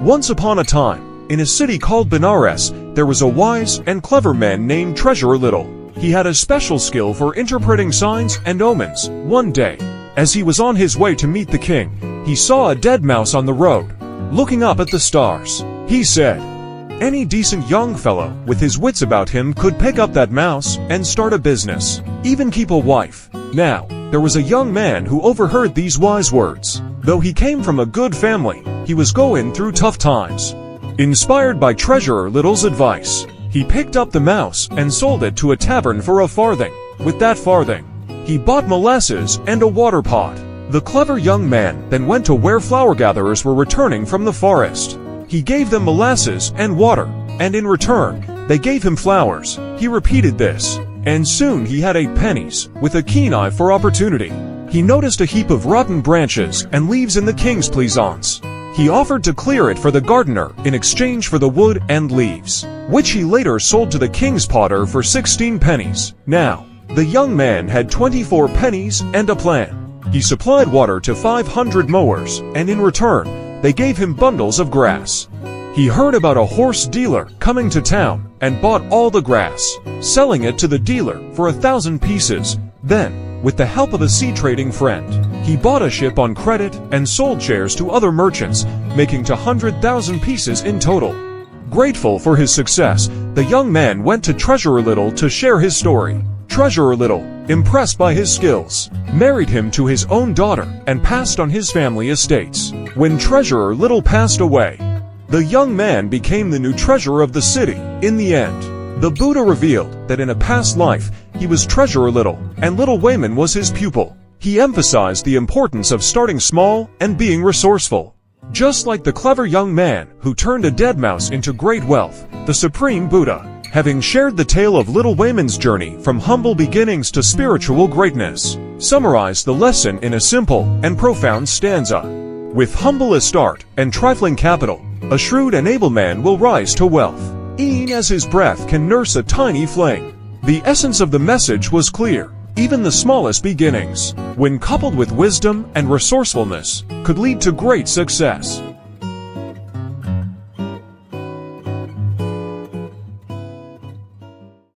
Once upon a time, in a city called Benares, there was a wise and clever man named Treasurer Little. He had a special skill for interpreting signs and omens. One day, as he was on his way to meet the king, he saw a dead mouse on the road. Looking up at the stars, he said, "Any decent young fellow with his wits about him could pick up that mouse and start a business, even keep a wife." Now, there was a young man who overheard these wise words. Though he came from a good family, he was going through tough times. Inspired by Treasurer Little's advice, he picked up the mouse and sold it to a tavern for a farthing. With that farthing, he bought molasses and a water pot. The clever young man then went to where flower gatherers were returning from the forest. He gave them molasses and water, and in return, they gave him flowers. He repeated this, and soon he had 8 pennies, with a keen eye for opportunity. He noticed a heap of rotten branches and leaves in the king's pleasaunce. He offered to clear it for the gardener in exchange for the wood and leaves, which he later sold to the king's potter for 16 pennies. Now, the young man had 24 pennies and a plan. He supplied water to 500 mowers, and in return, they gave him bundles of grass. He heard about a horse dealer coming to town and bought all the grass, selling it to the dealer for 1,000 pieces. Then, with the help of a sea-trading friend, he bought a ship on credit and sold shares to other merchants, making 200,000 pieces in total. Grateful for his success, the young man went to Treasurer Little to share his story. Treasurer Little, impressed by his skills, married him to his own daughter and passed on his family estates. When Treasurer Little passed away, the young man became the new treasurer of the city. In the end, the Buddha revealed that in a past life, he was Treasurer Little, and little Wayman was his pupil. He emphasized the importance of starting small and being resourceful. Just like the clever young man who turned a dead mouse into great wealth, the Supreme Buddha, having shared the tale of little Wayman's journey from humble beginnings to spiritual greatness, summarized the lesson in a simple and profound stanza. With humblest art and trifling capital, a shrewd and able man will rise to wealth, e'en as his breath can nurse a tiny flame. The essence of the message was clear. Even the smallest beginnings, when coupled with wisdom and resourcefulness, could lead to great success.